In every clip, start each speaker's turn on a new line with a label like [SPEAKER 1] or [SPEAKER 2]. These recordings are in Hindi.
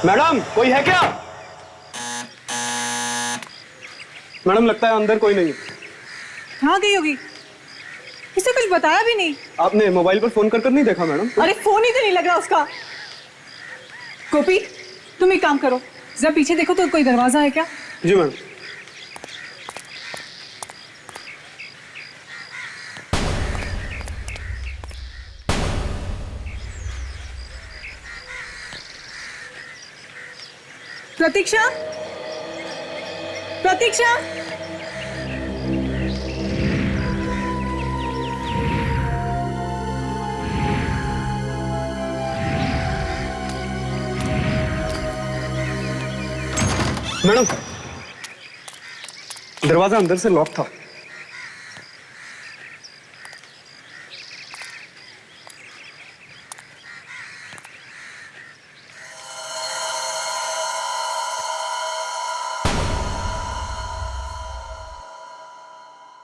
[SPEAKER 1] मैडम कोई है क्या? मैडम लगता है अंदर कोई नहीं।
[SPEAKER 2] कहाँ गई होगी? किसे कुछ बताया भी नहीं।
[SPEAKER 1] आपने मोबाइल पर फोन कर नहीं देखा मैडम?
[SPEAKER 2] अरे फोन ही तो नहीं लग रहा उसका। गोपी तुम एक काम करो, जरा पीछे देखो तो कोई दरवाजा है क्या?
[SPEAKER 1] जी मैडम।
[SPEAKER 2] प्रतीक्षा, प्रतीक्षा,
[SPEAKER 1] मैडम दरवाजा अंदर से लॉक था।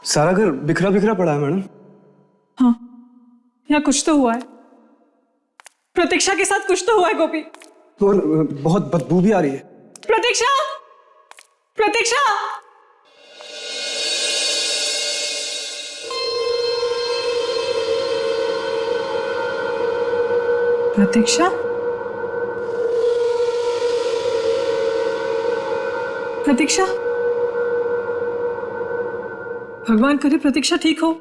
[SPEAKER 1] सारा घर बिखरा बिखरा पड़ा है मैडम।
[SPEAKER 2] हाँ यहाँ कुछ तो हुआ है। प्रतीक्षा के साथ कुछ तो हुआ है गोपी।
[SPEAKER 1] और बहुत बदबू भी आ रही है।
[SPEAKER 2] प्रतीक्षा, प्रतीक्षा, प्रतीक्षा, प्रतीक्षा, भगवान करे प्रतीक्षा ठीक हो।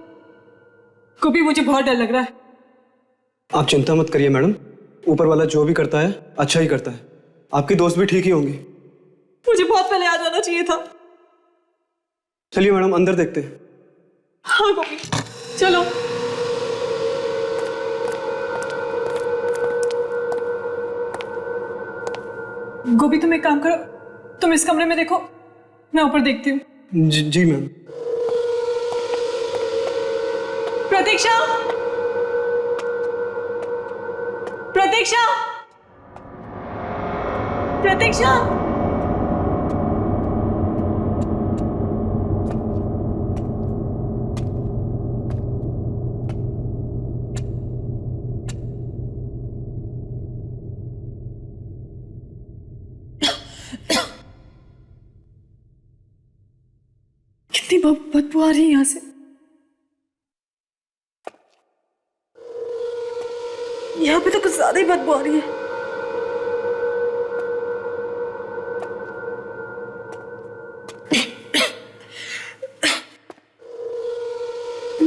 [SPEAKER 2] गोपी मुझे बहुत डर लग रहा है।
[SPEAKER 1] आप चिंता मत करिए मैडम, ऊपर वाला जो भी करता है अच्छा ही करता है। आपकी दोस्त भी ठीक ही होंगी।
[SPEAKER 2] मुझे बहुत पहले आ जाना चाहिए था।
[SPEAKER 1] चलिए मैडम अंदर देखते हैं।
[SPEAKER 2] हाँ गोपी चलो। गोपी तुम एक काम करो, तुम इस कमरे में देखो, मैं ऊपर देखती हूँ।
[SPEAKER 1] जी मैम।
[SPEAKER 2] प्रतीक्षा, प्रतीक्षा, प्रतीक्षा, कितनी बदबू आ रही है यहां से। यहाँ पे तो कुछ ज्यादा ही बदबू आ रही है।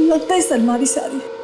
[SPEAKER 2] लगता है सलमारी से आ रही है।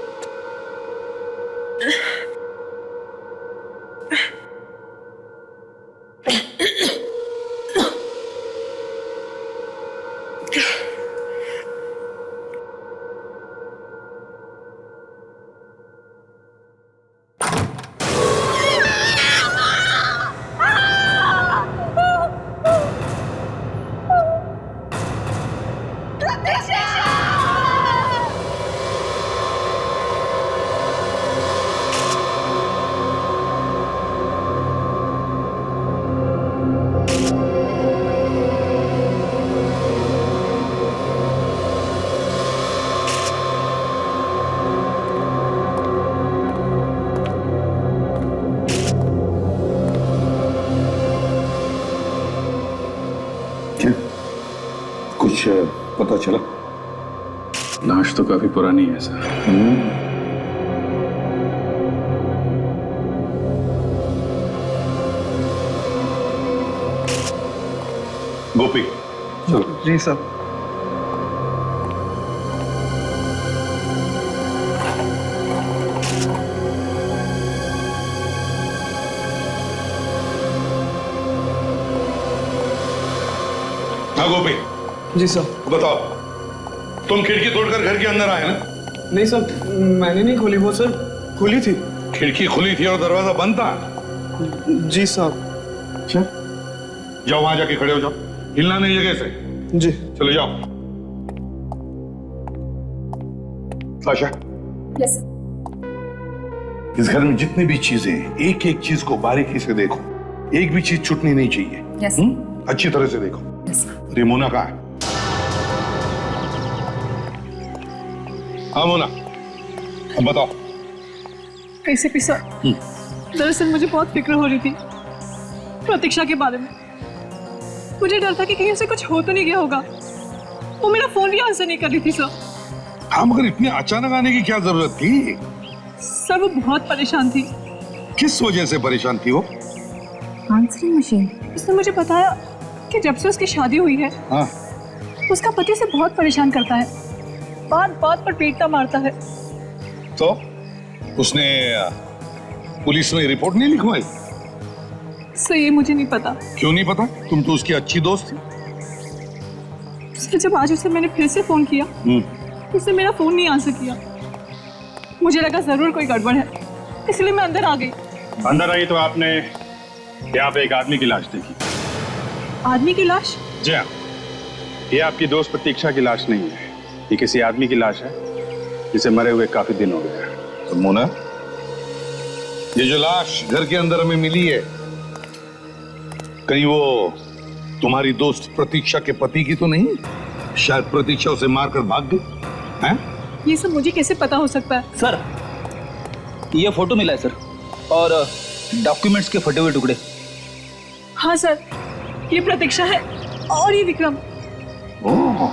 [SPEAKER 3] कुछ पता चला?
[SPEAKER 4] लाश तो काफी पुरानी है सर।
[SPEAKER 3] गोपी चलो।
[SPEAKER 1] जी साहब।
[SPEAKER 3] हाँ गोपी
[SPEAKER 1] जी साहब।
[SPEAKER 3] बताओ, तुम खिड़की तोड़कर घर के अंदर आए ना?
[SPEAKER 1] नहीं सर, मैंने नहीं खोली, वो सर खुली थी।
[SPEAKER 3] खिड़की खुली थी और दरवाजा बंद था?
[SPEAKER 1] जी साहब।
[SPEAKER 3] अच्छा, जाओ वहां जाके खड़े हो जाओ, हिलना नहीं जगह से।
[SPEAKER 1] जी।
[SPEAKER 3] चले जाओ। साशा,
[SPEAKER 2] यस
[SPEAKER 3] इस घर में जितनी भी चीजें हैं, एक एक चीज को बारीकी से देखो, एक भी चीज छूटनी नहीं चाहिए।
[SPEAKER 2] यस
[SPEAKER 3] अच्छी तरह से देखो।
[SPEAKER 2] यस।
[SPEAKER 3] रिमोना कहाँ है? हाँ मोना, अब बताओ।
[SPEAKER 2] कैसे पिसा? दरअसल मुझे बहुत फिक्र हो रही थी। प्रतीक्षा के बारे में। मुझे डर था कि कहीं उसे कुछ हो तो नहीं गया होगा। वो मेरा फोन भी आंसर नहीं कर रही थी सर।
[SPEAKER 3] हाँ, मगर इतने अचानक आने की क्या जरूरत थी?
[SPEAKER 2] सर वो बहुत परेशान थी।
[SPEAKER 3] किस वजह से परेशान थी वो?
[SPEAKER 2] Answering machine. उसने मुझे बताया कि जब से उसकी शादी हुई है,
[SPEAKER 3] हाँ,
[SPEAKER 2] उसका पति उसे बहुत परेशान करता है, बात बात पर पीटता मारता है।
[SPEAKER 3] तो उसने पुलिस में रिपोर्ट नहीं लिखवाई?
[SPEAKER 2] सर ये मुझे नहीं पता।
[SPEAKER 3] क्यों नहीं पता? तुम तो उसकी अच्छी दोस्त थी।
[SPEAKER 2] सर जब आज उसे मैंने फिर से फोन किया, उसने मेरा फोन नहीं आंसर किया। मुझे लगा जरूर कोई गड़बड़ है, इसलिए मैं अंदर आ गई।
[SPEAKER 4] अंदर आई तो आपने यहाँ पे एक आदमी की लाश देखी।
[SPEAKER 2] आदमी की लाश?
[SPEAKER 4] जी हाँ, ये आपकी दोस्त प्रतीक्षा की लाश नहीं है, ये किसी आदमी की लाश है जिसे मरे हुए काफी दिन हो गए।
[SPEAKER 3] तो मोना, ये जो लाश घर के अंदर हमें मिली है, कहीं वो तुम्हारी दोस्त प्रतीक्षा के पति की तो नहीं? शायद प्रतीक्षा उसे मारकर भाग गई हैं?
[SPEAKER 2] ये सब मुझे कैसे पता हो सकता है?
[SPEAKER 5] सर ये फोटो मिला है सर, और डॉक्यूमेंट्स के फटे हुए टुकड़े।
[SPEAKER 2] हाँ सर, ये प्रतीक्षा है और ये विक्रम।
[SPEAKER 3] ओह,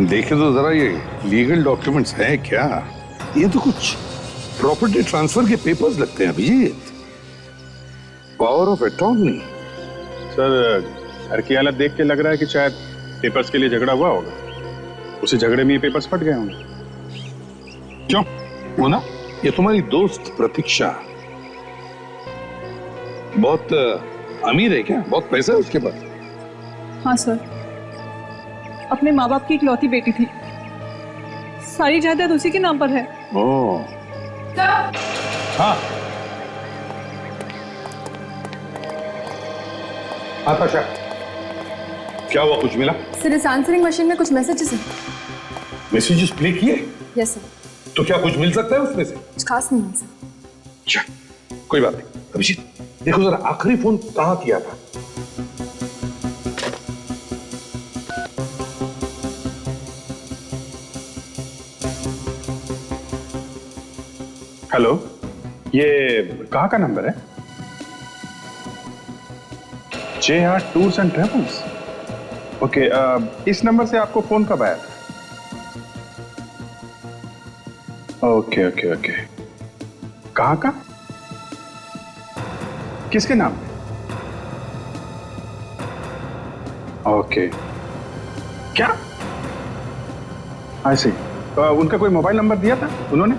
[SPEAKER 3] देखे तो जरा ये लीगल डॉक्यूमेंट्स हैं क्या? ये तो कुछ प्रॉपर्टी ट्रांसफर के पेपर्स लगते हैं Abhijit. Power of attorney.
[SPEAKER 4] Sir घर की हालत देख के लग रहा है कि शायद पेपर्स के लिए झगड़ा हुआ होगा, उसी झगड़े में ये पेपर्स फट गए होंगे।
[SPEAKER 3] क्यों? वो ना, ये तुम्हारी दोस्त प्रतीक्षा बहुत अमीर है क्या? बहुत पैसा है उसके पास?
[SPEAKER 2] हाँ सर, अपने माँ बाप की इकलौती बेटी थी, सारी जायदाद उसी के नाम पर है।
[SPEAKER 3] ओह, हाँ आकाशा, क्या हुआ? कुछ मिला?
[SPEAKER 6] सर इस आंसरिंग मशीन में कुछ मैसेजेस हैं।
[SPEAKER 3] मैसेजेस प्ले किए?
[SPEAKER 6] Yes sir.
[SPEAKER 3] तो क्या कुछ मिल सकता है उसमें से?
[SPEAKER 6] कुछ खास नहीं है सर।
[SPEAKER 3] अच्छा, कोई बात नहीं। अभिजीत देखो जरा, आखिरी फोन कहाँ किया था?
[SPEAKER 4] हेलो, ये कहाँ का नंबर है? JR tours and travels. Okay, इस नंबर से आपको फोन कब आया था? ओके ओके ओके, कहाँ का? किसके नाम पे? ओके, क्या? आई सी। उनका कोई मोबाइल नंबर दिया था उन्होंने?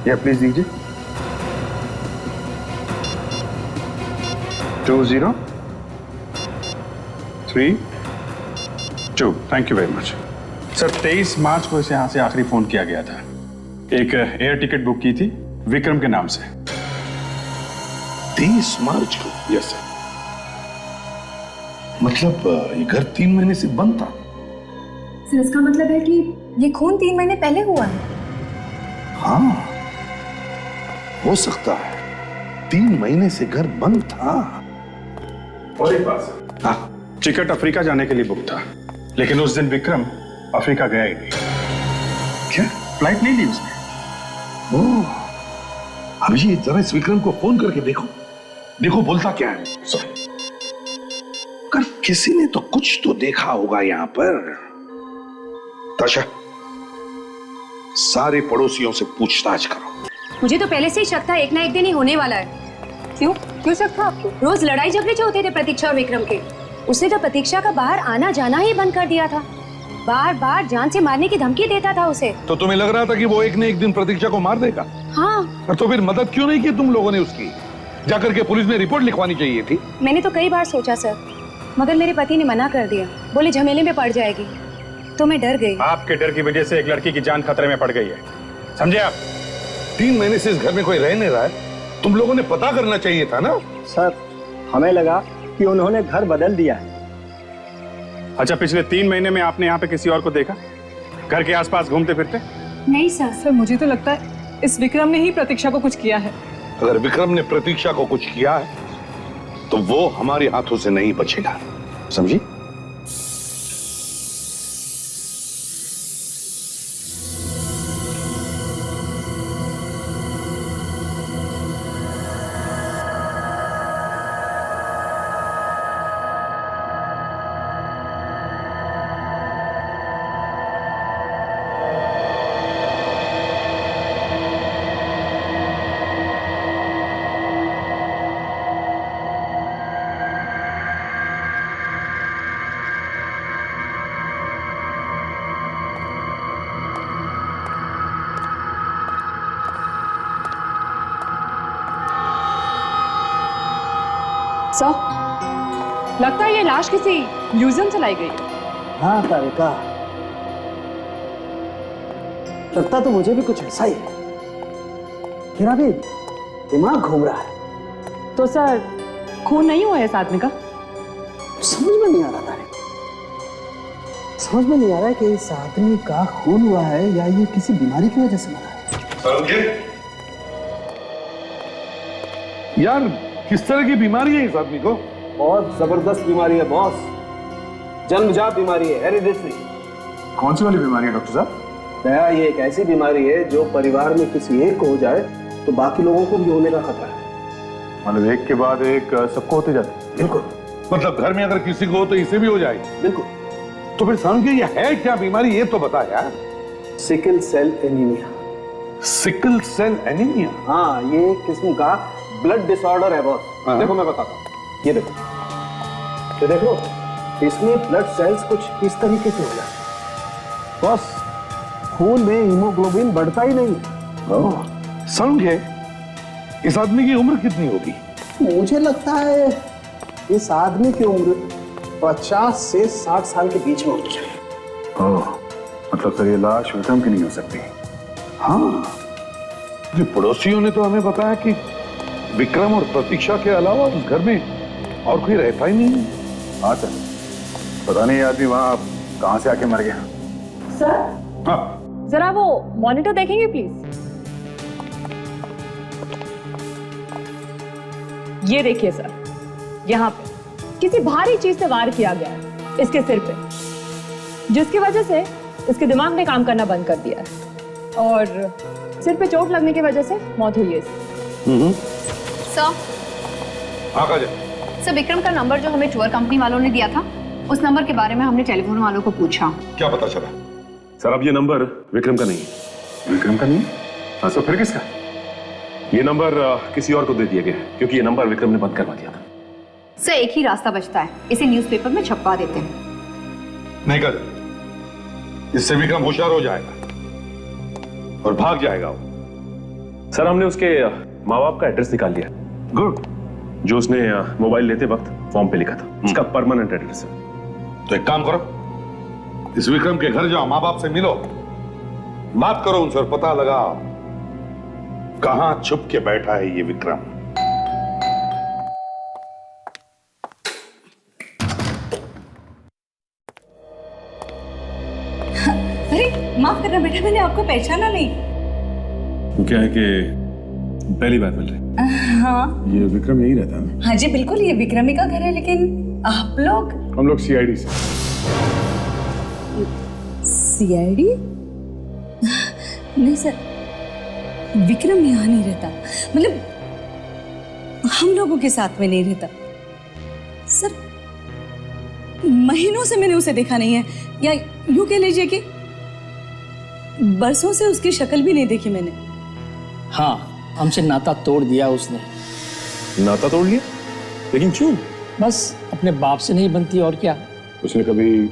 [SPEAKER 4] या प्लीज दीजिए। 2032। Thank you very much sir. 23 मार्च को इसे यहाँ से आखिरी फोन किया गया था। एक एयर टिकट बुक की थी विक्रम के नाम से।
[SPEAKER 3] 23 मार्च को?
[SPEAKER 4] Yes sir.
[SPEAKER 3] मतलब ये घर 3 महीने से बंद था?
[SPEAKER 6] सर इसका मतलब है कि ये खून 3 महीने पहले हुआ है।
[SPEAKER 3] हाँ, हो सकता है 3 महीने से घर बंद था।
[SPEAKER 4] और एक बात सर,
[SPEAKER 3] हाँ,
[SPEAKER 4] टिकट अफ्रीका जाने के लिए बुक था, लेकिन उस दिन विक्रम अफ्रीका गया ही नहीं।
[SPEAKER 3] क्या?
[SPEAKER 4] फ्लाइट नहीं ली उसने।
[SPEAKER 3] ओह, अभिजीत जरा इस विक्रम को फोन करके देखो, देखो बोलता क्या है।
[SPEAKER 4] सॉरी।
[SPEAKER 3] कर किसी ने तो कुछ तो देखा होगा यहाँ पर। ताशा, सारे पड़ोसियों से पूछताछ करो।
[SPEAKER 7] मुझे तो पहले से ही शक था एक ना एक दिन ही होने वाला है।
[SPEAKER 2] क्यों क्यों शक था आपको?
[SPEAKER 7] रोज लड़ाई झगड़े जो होते थे प्रतीक्षा और विक्रम के, उसने तो प्रतीक्षा का बाहर आना जाना ही बंद कर दिया था। बार बार जान से मारने की धमकी देता था उसे।
[SPEAKER 3] तो तुम्हें लग रहा था कि वो एक न एक दिन प्रतीक्षा को मार देगा?
[SPEAKER 7] हाँ।
[SPEAKER 3] और तो फिर मदद क्यों नहीं की तुम लोगों ने उसकी? जाकर के पुलिस में रिपोर्ट लिखवानी चाहिए थी।
[SPEAKER 7] मैंने तो कई बार सोचा सर, मगर मेरे पति ने मना कर दिया, बोले झमेले में पड़ जाएगी, तो मैं डर गई।
[SPEAKER 4] आपके डर की वजह से एक लड़की की जान खतरे में पड़ गई है, समझे आप?
[SPEAKER 3] 3 महीने से इस घर में कोई रह नहीं रहा है, तुम लोगों ने पता करना चाहिए था ना।
[SPEAKER 8] सर हमें लगा कि उन्होंने घर बदल दिया है।
[SPEAKER 4] अच्छा, पिछले 3 महीने में आपने यहाँ पे किसी और को देखा घर के आसपास घूमते फिरते?
[SPEAKER 7] नहीं सर।
[SPEAKER 2] सर मुझे तो लगता है इस विक्रम ने ही प्रतीक्षा को कुछ किया है।
[SPEAKER 3] अगर विक्रम ने प्रतीक्षा को कुछ किया है तो वो हमारे हाथों से नहीं बचेगा, समझी?
[SPEAKER 2] सर, लगता है ये लाश किसी म्यूजियम से लाई गई है।
[SPEAKER 9] हाँ तारिका, लगता तो मुझे भी कुछ ऐसा ही है। मेरा भी दिमाग घूम रहा है।
[SPEAKER 2] तो सर, खून नहीं हुआ है इस आदमी का?
[SPEAKER 9] समझ में नहीं आ रहा तारिका, समझ में नहीं आ रहा है कि इस आदमी का खून हुआ है या ये किसी बीमारी की वजह से मरा है।
[SPEAKER 3] यार, किस तरह की बीमारी है इस आदमी को?
[SPEAKER 8] बहुत जबरदस्त बीमारी है बॉस, जन्मजात बीमारी है, हेरिडिटरी।
[SPEAKER 4] कौन सी वाली बीमारी है डॉक्टर साहब?
[SPEAKER 8] दया, ये एक ऐसी बीमारी है जो परिवार में किसी एक को हो जाए तो बाकी लोगों को भी होने का खतरा है।
[SPEAKER 4] मतलब एक के बाद एक सबको होते जाते?
[SPEAKER 8] बिल्कुल
[SPEAKER 3] मतलब घर में अगर किसी को हो तो इसे भी हो जाएगी?
[SPEAKER 8] बिल्कुल।
[SPEAKER 3] तो फिर समझिए ये है क्या बीमारी, ये तो बता यार।
[SPEAKER 8] Sickle cell anaemia.
[SPEAKER 3] Sickle cell anaemia?
[SPEAKER 8] हाँ, ये एक किस्म का ब्लड डिसऑर्डर है बॉस। देखो मैं बताता हूँ, ये देखो, ये देखो, इसमें ब्लड सेल्स कुछ इस तरीके से हो जाते हैं बॉस। खून में हीमोग्लोबिन बढ़ता ही नहीं।
[SPEAKER 3] समझे? इस आदमी की उम्र कितनी होगी?
[SPEAKER 8] मुझे लगता है इस आदमी की उम्र 50 से 60 साल के बीच में होनी चाहिए।
[SPEAKER 4] ओह, मतलब सर ये लाश विक्रम की नहीं हो सकती।
[SPEAKER 3] हाँ, ये पड़ोसियों ने तो हमें बताया कि विक्रम और प्रतीक्षा के अलावा उस घर में और कोई रहता ही नहीं है।
[SPEAKER 4] हाँ सर, पता नहीं ये आदमी वहां कहां से आके मर गया।
[SPEAKER 2] सर,
[SPEAKER 3] हाँ,
[SPEAKER 2] जरा वो मॉनिटर देखेंगे प्लीज। ये देखिए सर, यहाँ पे किसी भारी चीज से वार किया गया है इसके सिर पे, जिसकी वजह से इसके दिमाग ने काम करना बंद कर दिया है और सिर पे चोट लगने की वजह से मौत हुई है इसकी।
[SPEAKER 6] सर,
[SPEAKER 3] हाँ काजल।
[SPEAKER 6] सर, विक्रम का नंबर जो हमें टूर कंपनी वालों ने दिया था, उस नंबर के बारे में हमने टेलीफोन वालों को पूछा।
[SPEAKER 3] क्या पता चला?
[SPEAKER 10] सर अब ये नंबर विक्रम का नहीं है।
[SPEAKER 4] विक्रम का नहीं? हाँ, तो फिर किसका?
[SPEAKER 10] ये नंबर किसी और को दे दिया गया है, क्योंकि ये नंबर विक्रम ने बंद करवा दिया था।
[SPEAKER 6] सर, एक ही रास्ता बचता है, इसे न्यूज़पेपर में छपवा देते हैं।
[SPEAKER 3] नहीं काजल, इससे विक्रम होशियार हो जाएगा और भाग जाएगा वो।
[SPEAKER 10] सर हमने उसके माँ बाप का एड्रेस निकाल लिया।
[SPEAKER 3] गुड।
[SPEAKER 10] जो उसने मोबाइल लेते वक्त फॉर्म पे लिखा था, उसका परमानेंट एड्रेस है।
[SPEAKER 3] तो एक काम करो, इस विक्रम के घर जाओ, माँ बाप से मिलो, बात करो उनसे और पता लगाओ कहां छुप के बैठा है ये विक्रम।
[SPEAKER 2] अरे माफ करना बेटा, मैंने आपको पहचाना नहीं।
[SPEAKER 4] वो क्या है कि पहली बार मिल रहे।
[SPEAKER 2] हाँ
[SPEAKER 4] ये विक्रम यही रहता है?
[SPEAKER 2] हाँ जी बिल्कुल, ये विक्रमी का घर है, लेकिन आप लोग?
[SPEAKER 4] हम लोग सीआईडी से।
[SPEAKER 2] सीआईडी? नहीं सर, विक्रम यहाँ नहीं रहता, मतलब हम लोगों के साथ में नहीं रहता सर। महीनों से मैंने उसे देखा नहीं है, या यूं कह लीजिए कि बरसों से उसकी शक्ल भी नहीं देखी मैंने।
[SPEAKER 11] हाँ, हमसे नाता तोड़ दिया उसने।
[SPEAKER 10] नाता तोड़ लिया? लेकिन क्यों?
[SPEAKER 11] बस अपने बाप से नहीं बनती और क्या।
[SPEAKER 4] उसने कभी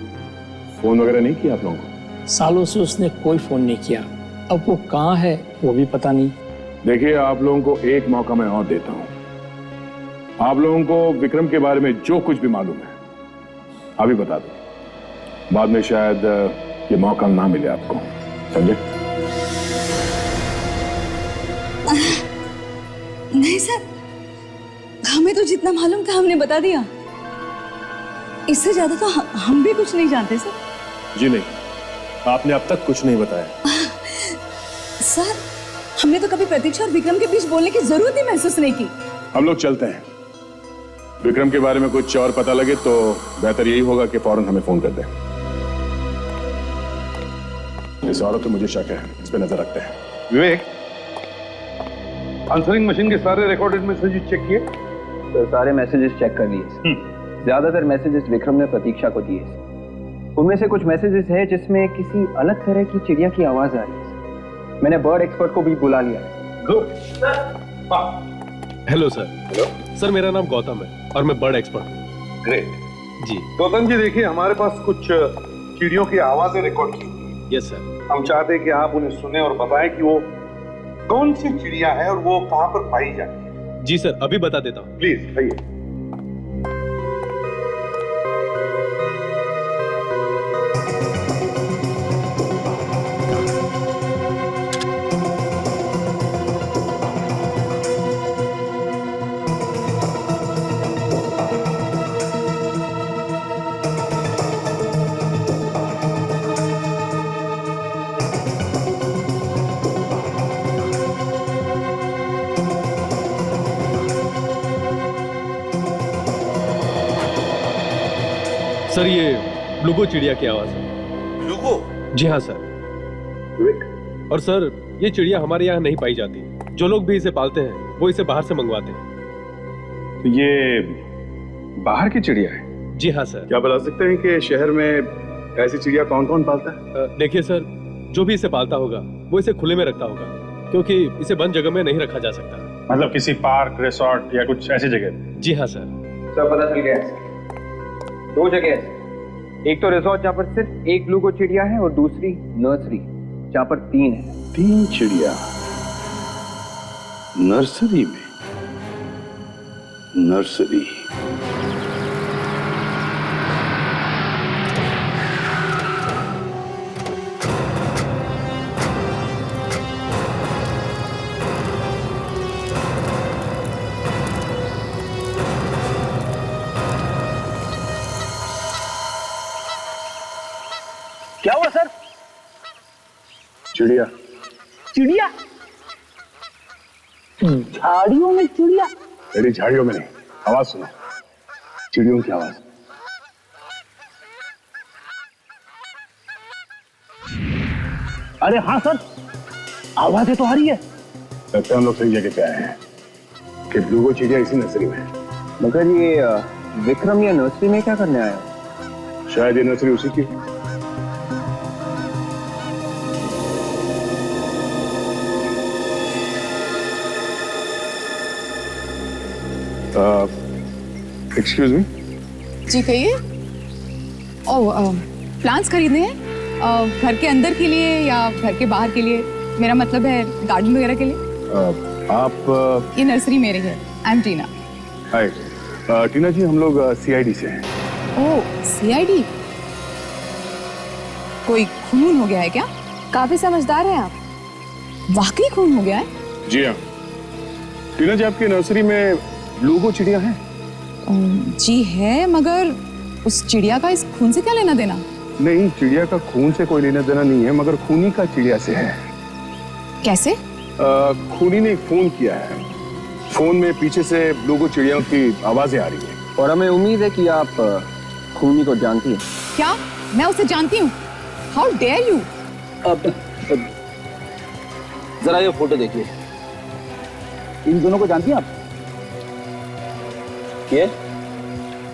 [SPEAKER 4] फोन वगैरह नहीं किया आप लोगों को?
[SPEAKER 11] सालों से उसने कोई फोन नहीं किया, अब वो कहाँ है वो भी पता नहीं।
[SPEAKER 4] देखिए, आप लोगों को एक मौका मैं और देता हूं। आप लोगों को विक्रम के बारे में जो कुछ भी मालूम है अभी बता दो, बाद में शायद ये मौका ना मिले आपको, समझे?
[SPEAKER 2] नहीं सर, हमें तो जितना मालूम था हमने बता दिया, इससे ज्यादा तो हम भी कुछ नहीं जानते सर।
[SPEAKER 10] जी नहीं, आपने अब तक कुछ नहीं बताया।
[SPEAKER 2] सर, हमने तो कभी प्रतीक्षा और विक्रम के बीच बोलने की जरूरत ही महसूस नहीं की।
[SPEAKER 4] हम लोग चलते हैं। विक्रम के बारे में कुछ और पता लगे तो बेहतर यही होगा कि फौरन हमें फोन कर दें। इस औरत पे मुझे शक है, इस पे नजर रखते हैं।
[SPEAKER 3] विवेक, आंसरिंग मशीन के सारे रिकॉर्डेड मैसेजेस चेक किए?
[SPEAKER 5] तो सारे मैसेजेस चेक कर लिए। ज्यादातर मैसेजेस विक्रम ने प्रतीक्षा को दिए। उनमें से कुछ मैसेजेस है जिसमें किसी अलग तरह की चिड़िया की आवाज आ रही है। मैंने बर्ड एक्सपर्ट को भी बुला लिया।
[SPEAKER 3] Good.
[SPEAKER 12] Hello sir. Hello sir, मेरा नाम गौतम है और मैं बर्ड एक्सपर्ट हूँ।
[SPEAKER 3] ग्रेट
[SPEAKER 12] जी।
[SPEAKER 3] गौतम जी, देखिए हमारे पास कुछ चिड़ियों की आवाजें रिकॉर्ड की हुई।
[SPEAKER 12] Yes sir.
[SPEAKER 3] हम चाहते हैं कि आप उन्हें सुने और बताएं कि वो कौन सी चिड़िया है और वो कहां पर पाई जाती है।
[SPEAKER 12] जी सर, अभी बता देता हूँ।
[SPEAKER 3] प्लीज कहिए।
[SPEAKER 12] सर ये ब्लूगो चिड़िया की आवाज है।
[SPEAKER 3] ब्लूगो?
[SPEAKER 12] जी हाँ सर। और सर ये चिड़िया हमारे यहाँ नहीं पाई जाती। जो लोग भी इसे पालते हैं वो इसे बाहर से मंगवाते हैं।
[SPEAKER 10] तो ये बाहर की चिड़िया है?
[SPEAKER 12] जी हाँ सर।
[SPEAKER 10] क्या बता सकते हैं कि शहर में ऐसी चिड़िया कौन कौन पालता है?
[SPEAKER 12] देखिए सर, जो भी इसे पालता होगा वो इसे खुले में रखता होगा, क्योंकि इसे बंद जगह में नहीं रखा जा सकता।
[SPEAKER 10] मतलब किसी पार्क, रिसोर्ट या कुछ ऐसी जगह?
[SPEAKER 12] जी हाँ सर।
[SPEAKER 5] सब पता चल गया है। दो जगह है, एक तो रिसोर्ट जहाँ पर सिर्फ एक ब्लूगो चिड़िया है और दूसरी नर्सरी जहाँ पर 3 है।
[SPEAKER 3] 3 चिड़िया नर्सरी में? नर्सरी?
[SPEAKER 9] क्या हुआ सर?
[SPEAKER 4] चिड़िया।
[SPEAKER 9] चिड़िया? झाड़ियों में चिड़िया?
[SPEAKER 4] मेरी झाड़ियों में नहीं, आवाज सुनो, चिड़ियों की आवाज।
[SPEAKER 9] अरे हाँ सर, आवाजें तो आ रही है।
[SPEAKER 4] लगता है हम लोग सही जगह पे आए हैं कि ब्लूगो चिड़िया इसी नर्सरी में है।
[SPEAKER 5] मगर ये विक्रम ये नर्सरी में क्या करने आया?
[SPEAKER 4] शायद ये नर्सरी उसी की। Excuse me.
[SPEAKER 13] जी कहिए। ओह, प्लांट्स खरीदने हैं घर के अंदर के लिए या घर के बाहर के लिए? मेरा मतलब है गार्डन वगैरह के लिए।
[SPEAKER 4] आप
[SPEAKER 13] ये नर्सरी मेरी है। आई एम टीना।
[SPEAKER 4] हाय टीना जी, हम लोग CID से हैं।
[SPEAKER 13] ओह, CID? कोई खून हो गया है क्या?
[SPEAKER 7] काफी समझदार हैं आप।
[SPEAKER 13] वाकई खून हो गया है?
[SPEAKER 4] जी हाँ। टीना जी, आपकी नर्सरी में ब्लूगो चिड़िया है?
[SPEAKER 13] जी है, मगर उस चिड़िया का इस खून से क्या लेना देना?
[SPEAKER 4] नहीं, चिड़िया का खून से कोई लेना देना नहीं है, मगर खूनी का चिड़िया से है।
[SPEAKER 13] कैसे?
[SPEAKER 4] खूनी ने फोन किया है। फोन में पीछे से ब्लूगो चिड़ियों की आवाजें आ रही हैं।
[SPEAKER 5] और हमें उम्मीद है कि आप खूनी को जानती हैं।
[SPEAKER 13] क्या मैं उसे जानती हूँ? How dare you!
[SPEAKER 9] अब जरा ये फोटो देखिए, इन दोनों को जानती हैं आप?
[SPEAKER 5] ये?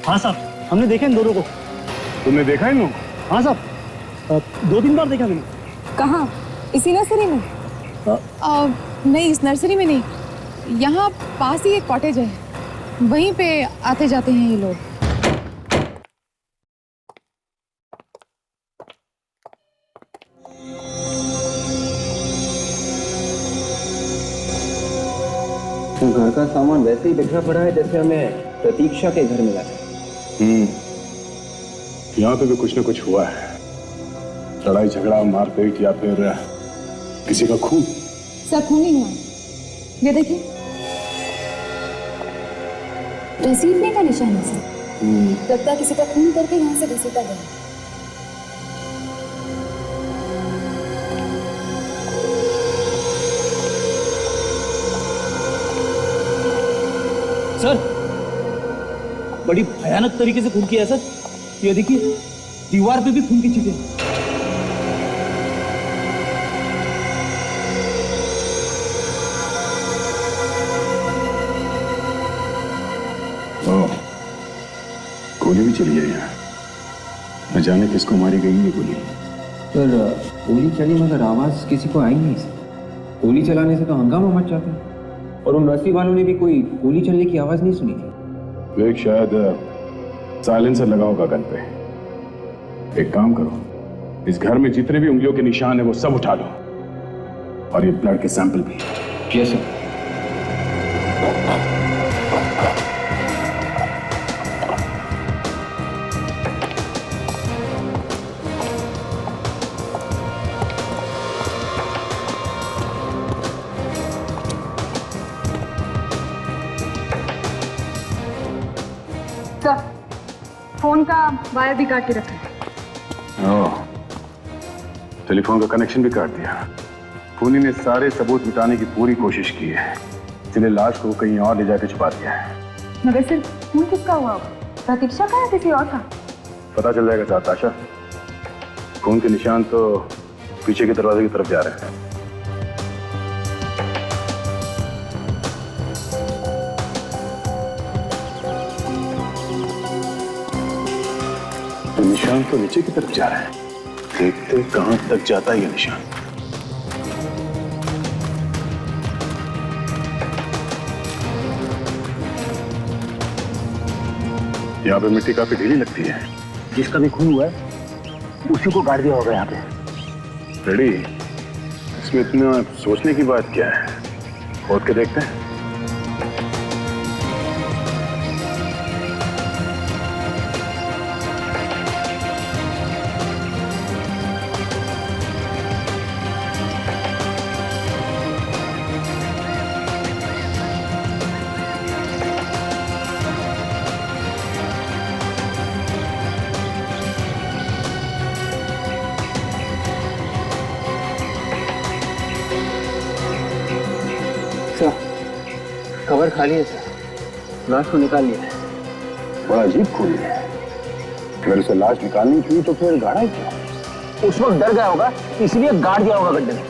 [SPEAKER 9] हाँ साहब, हमने देखा इन दोनों को।
[SPEAKER 4] तुमने देखा इन लोगों को?
[SPEAKER 9] हाँ साहब, 2-3 बार देखा मैंने।
[SPEAKER 13] कहाँ? इसी नर्सरी में? नहीं, इस नर्सरी में नहीं, यहाँ पास ही एक कॉटेज है, वहीं पे आते जाते हैं ये लोग।
[SPEAKER 5] तो घर का सामान वैसे ही बिखरा पड़ा है जैसे हमें प्रतीक्षा के घर मिला है।
[SPEAKER 4] यहाँ पे भी कुछ न कुछ हुआ है। लड़ाई झगड़ा, मारपीट या फिर किसी का खून।
[SPEAKER 13] सर, खून नहीं हुआ। ये देखिए,
[SPEAKER 7] घसीटने का निशान है सर। लगता है किसी का खून करके यहाँ से घसीटा गया।
[SPEAKER 9] सर, बड़ी भयानक तरीके से खून किया है सर। ये देखिए, दीवार पे भी खून की छींटे हैं।
[SPEAKER 4] गोली भी चली है यहाँ। न जाने किसको मारी गई ये गोली।
[SPEAKER 5] सर, गोली चली मगर आवाज किसी को आई नहीं सर। गोली चलाने से तो हंगामा मच जाता है। और उन नर्सरी वालों ने भी कोई गोली चलने की आवाज नहीं सुनी थी।
[SPEAKER 4] वेग शायद साइलेंसर लगा होगा गन पे। एक काम करो, इस घर में जितने भी उंगलियों के निशान है वो सब उठा लो, और ये ब्लड के सैंपल भी।
[SPEAKER 5] Yes sir.
[SPEAKER 2] फोन का वायर भी काट के रखा है।
[SPEAKER 4] टेलीफोन का कनेक्शन भी काट दिया। खूनी ने सारे सबूत मिटाने की पूरी कोशिश की है, इसलिए लाश को कहीं और ले जाकर छुपा दिया है।
[SPEAKER 2] मगर सिर्फ खून किसका हुआ? प्रतीक्षा का या किसी और का?
[SPEAKER 4] पता चल जाएगा साहब। ताशा, खून के निशान तो पीछे के दरवाजे की तरफ जा रहे हैं। निशान तो नीचे की तरफ जा रहा है। देखते कहां तक जाता है ये निशान। यहाँ पे मिट्टी काफी ढीली लगती है।
[SPEAKER 9] जिसका भी खून हुआ है उसी को गाड़ दिया होगा यहाँ पे।
[SPEAKER 4] रेडी, इसमें इतना सोचने की बात क्या है? खोद के देखते हैं।
[SPEAKER 5] कवर खाली है सर, लाश को निकाल लिया है।
[SPEAKER 4] बड़ा अजीब खून है। अगर उसे लाश निकालनी थी तो फिर गाड़ा ही क्यों?
[SPEAKER 9] उस वक्त डर गया होगा इसलिए गाड़ दिया होगा गड्ढे में।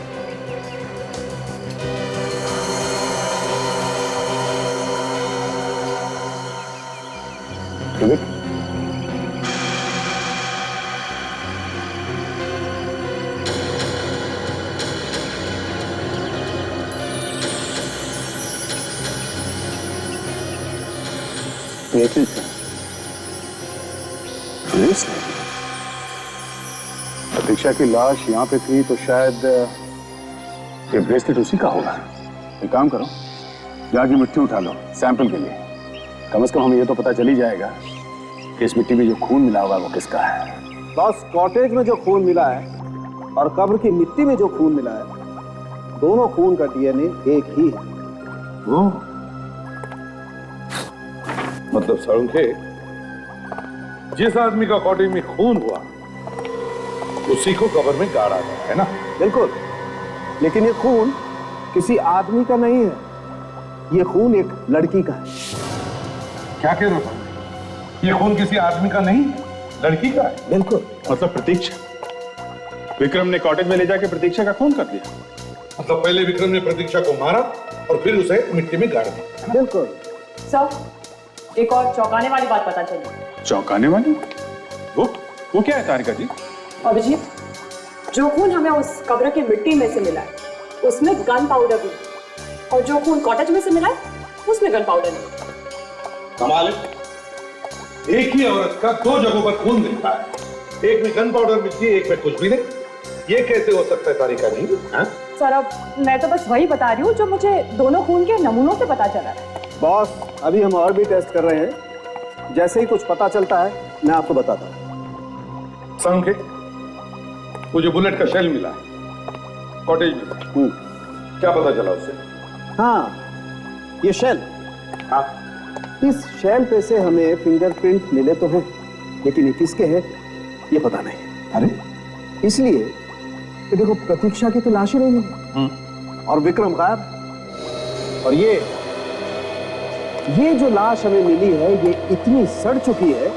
[SPEAKER 4] प्रतीक्षा की लाश यहाँ पे थी तो शायद ये ब्रेसलेट उसी का होगा। एक काम करो, जाके मिट्टी उठा लो सैंपल के लिए। कम से कम हमें ये तो पता चल ही जाएगा कि इस मिट्टी में जो खून मिला होगा वो किसका है।
[SPEAKER 8] बस कॉटेज में जो खून मिला है और कब्र की मिट्टी में जो खून मिला है, दोनों खून का डीएनए एक ही है।
[SPEAKER 3] मतलब सड़के जिस आदमी का कॉटेज में खून हुआ उसी को कब्र में गाड़ा गया है ना?
[SPEAKER 8] बिल्कुल, लेकिन ये खून किसी आदमी का नहीं है, ये खून एक लड़की का है।
[SPEAKER 3] क्या कह रहे हो? ये खून किसी आदमी का नहीं, लड़की का है?
[SPEAKER 8] बिल्कुल।
[SPEAKER 4] मतलब प्रतीक्षा, विक्रम ने कॉटेज में ले जाके प्रतीक्षा का खून कर दिया।
[SPEAKER 3] मतलब पहले विक्रम ने प्रतीक्षा को मारा और फिर उसे मिट्टी में गाड़ दिया।
[SPEAKER 8] बिल्कुल।
[SPEAKER 2] सर, एक और चौंकाने वाली बात पता चली।
[SPEAKER 4] चौंकाने वाली? वो क्या है तारिका जी?
[SPEAKER 2] अभिजीत, जो खून हमें उस कब्र की मिट्टी में से मिला है उसमें गन पाउडर भी, और जो खून कॉटेज में से मिला है उसमें गन पाउडर नहीं।
[SPEAKER 3] कमाल है, एक ही औरत का दो जगहों पर खून मिलता है, एक में गन पाउडर मिलती है, एक में कुछ भी नहीं। ये कैसे हो सकता है तारिका जी?
[SPEAKER 2] सर, अब मैं तो बस वही बता रही हूँ जो मुझे दोनों खून के नमूनों से पता चला है।
[SPEAKER 8] बॉस, अभी हम और भी टेस्ट कर रहे हैं, जैसे ही कुछ पता चलता है मैं आपको बताता हूँ।
[SPEAKER 3] संके, वो जो बुलेट का शेल मिला कॉटेज में, क्या पता चला उससे?
[SPEAKER 8] हाँ, ये शेल।
[SPEAKER 3] हाँ।
[SPEAKER 8] इस शेल पे से हमें फिंगरप्रिंट मिले तो हैं, लेकिन ये किसके हैं ये पता नहीं।
[SPEAKER 4] अरे
[SPEAKER 8] इसलिए कि देखो, प्रतीक्षा की तो लाश ही नहीं मिली और विक्रम गायब। और ये जो लाश हमें मिली है ये इतनी सड़ चुकी है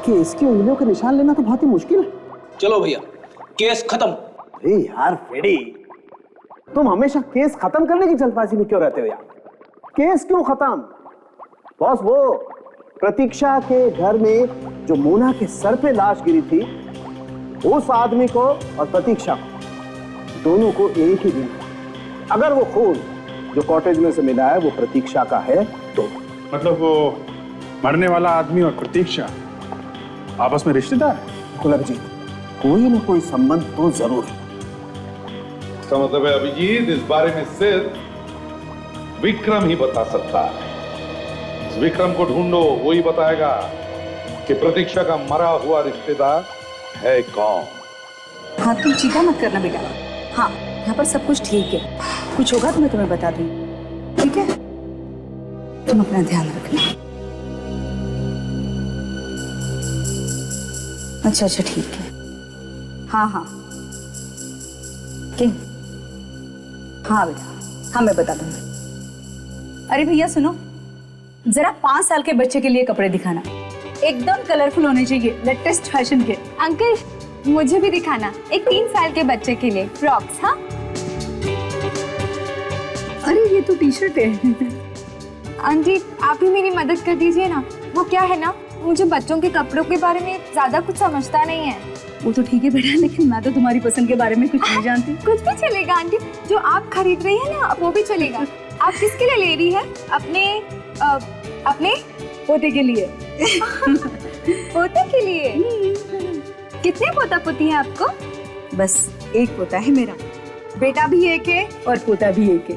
[SPEAKER 8] कि इसकी उंगलियों के निशान लेना तो बहुत ही मुश्किल है।
[SPEAKER 9] चलो भैया, केस खत्म।
[SPEAKER 8] अरे यार फेडी, तुम हमेशा केस खत्म करने की जल्दबाजी में क्यों रहते हो यार? केस क्यों खत्म? बॉस, वो प्रतीक्षा के घर में जो मोना के सर पे लाश गिरी थी, उस आदमी को और प्रतीक्षा को, दोनों को एक ही दिन, अगर वो खून जो कॉटेज में से मिला है वो प्रतीक्षा का है तो।
[SPEAKER 4] मतलब वो मरने वाला आदमी और प्रतीक्षा आपस में रिश्तेदार है?
[SPEAKER 8] बिल्कुल अभिजीत, कोई ना कोई संबंध तो जरूर है।
[SPEAKER 3] इसका मतलब है अभिजीत, इस बारे में सिर्फ विक्रम ही बता सकता है। इस विक्रम को ढूंढो, वो ही बताएगा कि प्रतीक्षा का मरा हुआ रिश्तेदार है कौन।
[SPEAKER 14] हाँ, तुम चिंता मत करना बेटा। हाँ, यहाँ पर सब कुछ ठीक है, कुछ होगा तो मैं तुम्हें बता दूंगी, ठीक है? तुम अपना ध्यान रखना। अच्छा, ठीक है। हाँ, किंग, हाँ बेटा, हाँ मैं बता दूंगी। अरे भैया सुनो, जरा 5 साल के बच्चे के लिए कपड़े दिखाना। एकदम कलरफुल होने चाहिए, लेटेस्ट फैशन के।
[SPEAKER 6] अंकल मुझे भी दिखाना, एक 3 साल के बच्चे के लिए फ्रॉक्स। हाँ
[SPEAKER 14] अरे ये तो टी शर्ट है।
[SPEAKER 6] आंटी आप ही मेरी मदद कर दीजिए ना। वो क्या है ना, मुझे बच्चों के कपड़ों के बारे में ज्यादा कुछ समझता नहीं है।
[SPEAKER 14] वो तो ठीक है बेटा, लेकिन मैं तो तुम्हारी पसंद के बारे में कुछ नहीं जानती।
[SPEAKER 6] कुछ भी चलेगा आंटी, जो आप खरीद रही है ना वो भी चलेगा। आप किसके लिए ले रही है? अपने
[SPEAKER 14] पोते के लिए।
[SPEAKER 6] पोते के लिए? कितने पोता पोती है आपको?
[SPEAKER 14] बस एक पोता है मेरा,
[SPEAKER 6] बेटा भी एक है
[SPEAKER 14] और पोता भी एक है।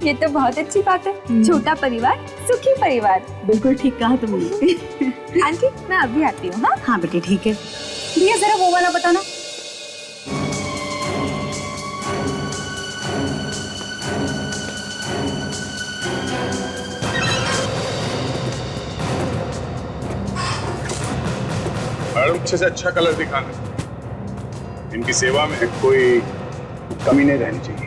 [SPEAKER 6] ये तो बहुत अच्छी बात है। छोटा परिवार सुखी परिवार।
[SPEAKER 14] बिल्कुल ठीक कहा तुमने।
[SPEAKER 6] आंटी मैं अभी आती हूँ। हाँ
[SPEAKER 14] हाँ बेटे ठीक है। भैया जरा वो वाला बताना।
[SPEAKER 4] मैडम अच्छे से अच्छा कलर दिखाना। इनकी सेवा में कोई कमी नहीं रहनी चाहिए।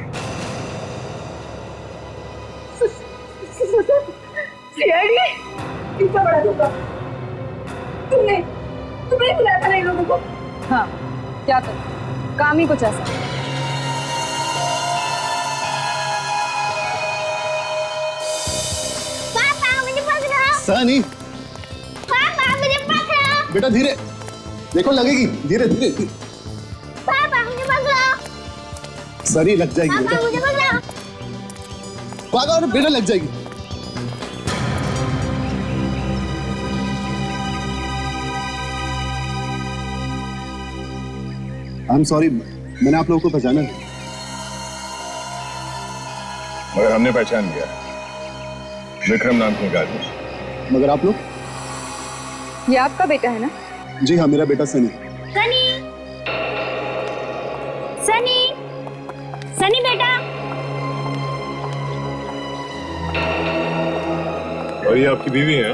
[SPEAKER 14] इतना बड़ा धोखा तुमने बुलाया था इन लोगों को।
[SPEAKER 2] हाँ क्या करूं, काम ही कुछ ऐसा।
[SPEAKER 15] पापा मुझे पकड़ो।
[SPEAKER 9] सनी
[SPEAKER 15] पापा मुझे पकड़ो।
[SPEAKER 9] बेटा धीरे, देखो लगेगी, धीरे धीरे।
[SPEAKER 15] पापा मुझे पकड़ो।
[SPEAKER 9] सरी लग जाएगी
[SPEAKER 15] पापा
[SPEAKER 9] बेटा।
[SPEAKER 15] मुझे पकड़ो।
[SPEAKER 9] पापा और बेटा लग जाएगी। आई एम सॉरी, मैंने आप लोगों को पहचाना नहीं।
[SPEAKER 4] मगर हमने पहचान लिया, विक्रम नाम के आदमी।
[SPEAKER 9] मगर आप लोग?
[SPEAKER 2] ये आपका बेटा है ना?
[SPEAKER 9] जी हाँ, मेरा बेटा सनी।
[SPEAKER 15] सनी सनी सनी बेटा।
[SPEAKER 4] और ये आपकी बीवी है?